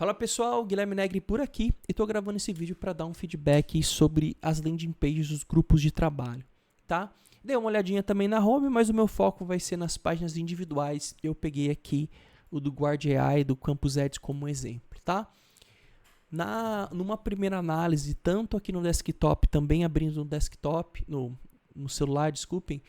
Fala pessoal, Guilherme Negri por aqui e estou gravando esse vídeo para dar um feedback sobre as landing pages dos grupos de trabalho, tá? Dei uma olhadinha também na home, mas o meu foco vai ser nas páginas individuais. Eu peguei aqui o do Guard AI, do Campus Ads como exemplo, tá? Numa primeira análise, tanto aqui no desktop, também abrindo no desktop, no celular, desculpem,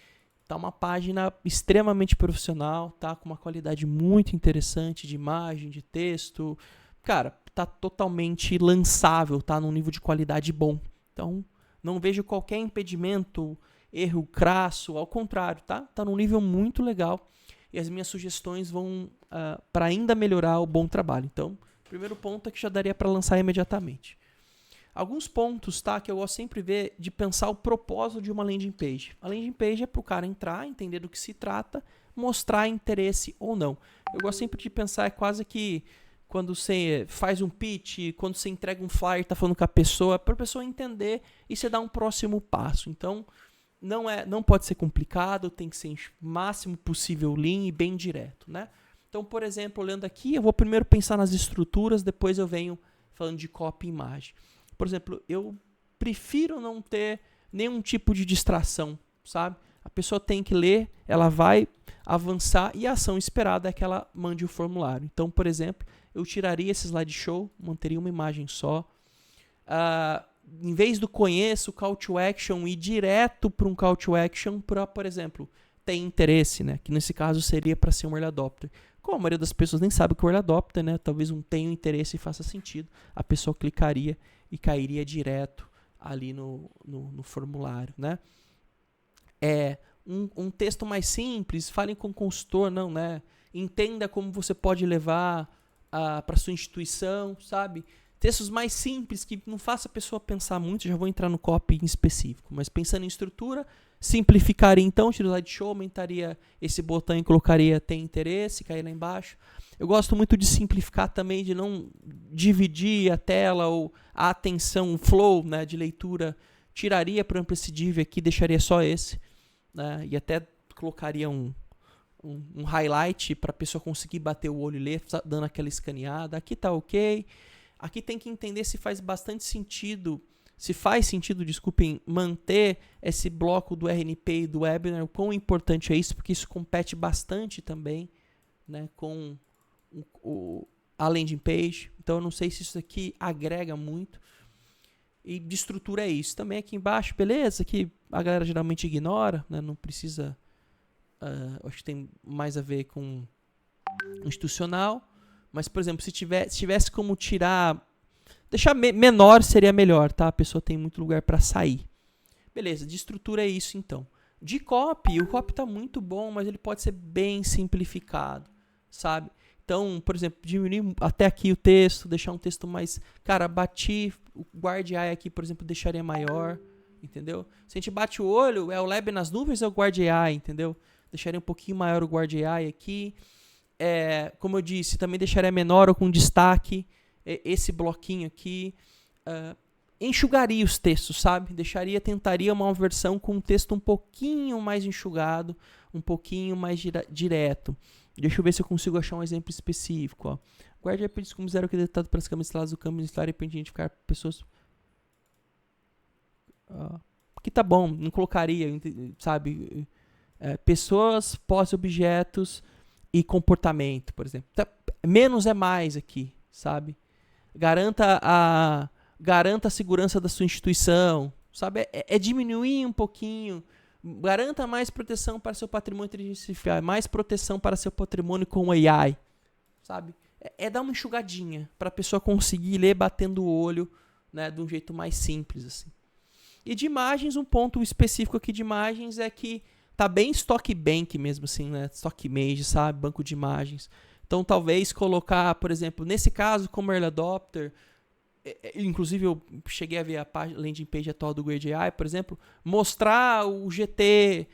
tá uma página extremamente profissional, tá? Com uma qualidade muito interessante de imagem, de texto. Cara, tá totalmente lançável, tá num nível de qualidade bom. Então, não vejo qualquer impedimento, erro crasso, ao contrário, tá? Tá num nível muito legal e as minhas sugestões vão para ainda melhorar o bom trabalho. Então, o primeiro ponto é que já daria para lançar imediatamente. Alguns pontos, tá, que eu gosto sempre de ver, de pensar o propósito de uma landing page. A landing page é para o cara entrar, entender do que se trata, mostrar interesse ou não. Eu gosto sempre de pensar, é quase que quando você faz um pitch, quando você entrega um flyer, tá falando com a pessoa, para a pessoa entender e você dá um próximo passo. Então, não pode ser complicado, tem que ser o máximo possível lean e bem direto, né? Então, por exemplo, olhando aqui, eu vou primeiro pensar nas estruturas, depois eu venho falando de copy e imagem. Por exemplo, eu prefiro não ter nenhum tipo de distração, sabe? A pessoa tem que ler, ela vai avançar e a ação esperada é que ela mande o formulário. Então, por exemplo, eu tiraria esse slideshow, manteria uma imagem só. Em vez do conheço, call to action, ir direto para um call to action para, por exemplo, tem interesse, né? Que nesse caso seria para ser um early adopter. Como a maioria das pessoas nem sabe o que é early adopter, né? Talvez um tenha interesse e faça sentido. A pessoa clicaria e cairia direto ali no formulário, né? Um texto mais simples, fale com o consultor, não, né? Entenda como você pode levar para sua instituição, sabe? Textos mais simples, que não faça a pessoa pensar muito, já vou entrar no copy em específico, mas pensando em estrutura, simplificaria então, tira o slideshow, aumentaria esse botão e colocaria tem interesse, cair lá embaixo. Eu gosto muito de simplificar também, de não dividir a tela ou a atenção, o flow, né, de leitura, tiraria, por exemplo, esse div aqui, deixaria só esse, né, e até colocaria um highlight para a pessoa conseguir bater o olho e ler, dando aquela escaneada. Aqui tá ok. Aqui tem que entender se faz bastante sentido, desculpem, manter esse bloco do RNP e do webinar, o quão importante é isso, porque isso compete bastante também, né, com a landing page. Então eu não sei se isso aqui agrega muito. E de estrutura é isso. Também aqui embaixo, beleza, que a galera geralmente ignora, né, não precisa, acho que tem mais a ver com institucional. Mas, por exemplo, se tivesse como tirar, deixar menor seria melhor, tá? A pessoa tem muito lugar para sair. Beleza, de estrutura é isso então. De copy, o copy tá muito bom, mas ele pode ser bem simplificado, sabe? Então, por exemplo, diminuir até aqui o texto, deixar um texto mais... Cara, bati o Guard AI aqui, por exemplo, deixaria maior, entendeu? Se a gente bate o olho, é o Lab nas nuvens ou é o Guard AI, entendeu? Deixaria um pouquinho maior o Guard AI aqui. Como eu disse, também deixaria menor ou com destaque esse bloquinho aqui. Enxugaria os textos, sabe? Tentaria uma versão com um texto um pouquinho mais enxugado, um pouquinho mais direto. Deixa eu ver se eu consigo achar um exemplo específico. Ó. Guarde apêndice como zero que é detectado pelas câmeras instaladas do câmbio instalar para identificar pessoas. Aqui tá bom, não colocaria, sabe? Pessoas, pós-objetos e comportamento, por exemplo. Menos é mais aqui, sabe? Garanta a segurança da sua instituição, sabe? Diminuir um pouquinho. Garanta mais proteção para seu patrimônio inteligencial, mais proteção para seu patrimônio com AI, sabe? Dar uma enxugadinha para a pessoa conseguir ler batendo o olho, né, de um jeito mais simples, assim. E de imagens, um ponto específico aqui de imagens é que tá bem Stock Bank mesmo, assim, né? Stock Image, sabe? Banco de imagens. Então, talvez colocar, por exemplo, nesse caso, como Early Adopter, inclusive eu cheguei a ver a landing page atual do Guard AI, por exemplo, mostrar o GT,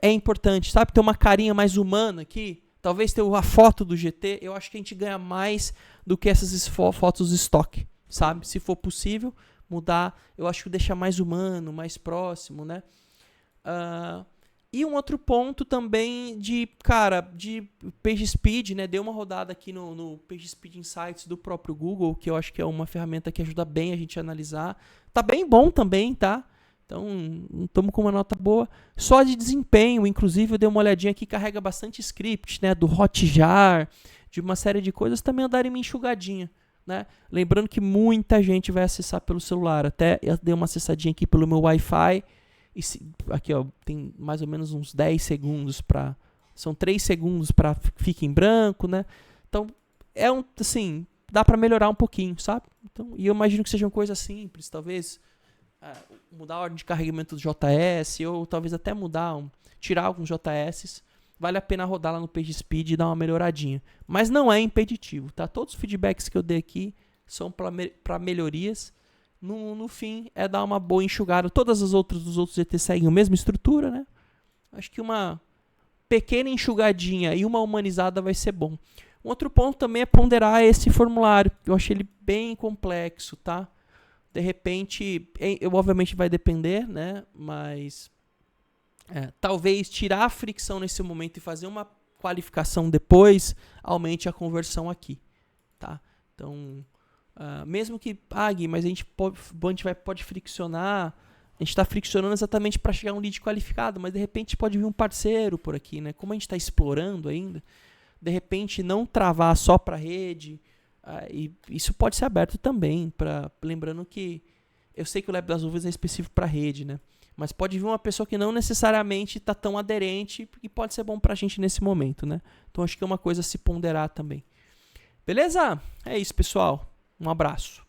é importante, sabe? Ter uma carinha mais humana aqui, talvez ter a foto do GT, eu acho que a gente ganha mais do que essas fotos stock, sabe? Se for possível, mudar, eu acho que deixar mais humano, mais próximo, né? E um outro ponto também de PageSpeed, né? Dei uma rodada aqui no PageSpeed Insights do próprio Google, que eu acho que é uma ferramenta que ajuda bem a gente a analisar. Tá bem bom também, tá? Então, estamos com uma nota boa. Só de desempenho, inclusive, eu dei uma olhadinha aqui, carrega bastante script, né? Do Hotjar, de uma série de coisas, também eu darei uma enxugadinha, né? Lembrando que muita gente vai acessar pelo celular. Até eu dei uma acessadinha aqui pelo meu Wi-Fi. Aqui, ó, tem mais ou menos uns 10 segundos para... São 3 segundos para fique em branco, né? Então, assim, dá para melhorar um pouquinho, sabe? Então, e eu imagino que sejam coisas simples, talvez mudar a ordem de carregamento do JS, ou talvez até tirar alguns JS. Vale a pena rodar lá no PageSpeed e dar uma melhoradinha. Mas não é impeditivo, tá? Todos os feedbacks que eu dei aqui são para melhorias. No fim, é dar uma boa enxugada. Todas as outras dos outros GT seguem a mesma estrutura, né? Acho que uma pequena enxugadinha e uma humanizada vai ser bom. Um outro ponto também é ponderar esse formulário. Eu achei ele bem complexo, tá? De repente, obviamente vai depender, né? Mas talvez tirar a fricção nesse momento e fazer uma qualificação depois aumente a conversão aqui, tá? Então... mesmo que pague, mas a gente pode friccionar. A gente está friccionando exatamente para chegar a um lead qualificado, mas de repente pode vir um parceiro por aqui, né? Como a gente está explorando ainda, de repente não travar só para rede. E isso pode ser aberto também, lembrando que eu sei que o Lab das Nuvens é específico para rede, né? Mas pode vir uma pessoa que não necessariamente está tão aderente e pode ser bom para a gente nesse momento, né? Então acho que é uma coisa a se ponderar também. Beleza? É isso, pessoal. Um abraço.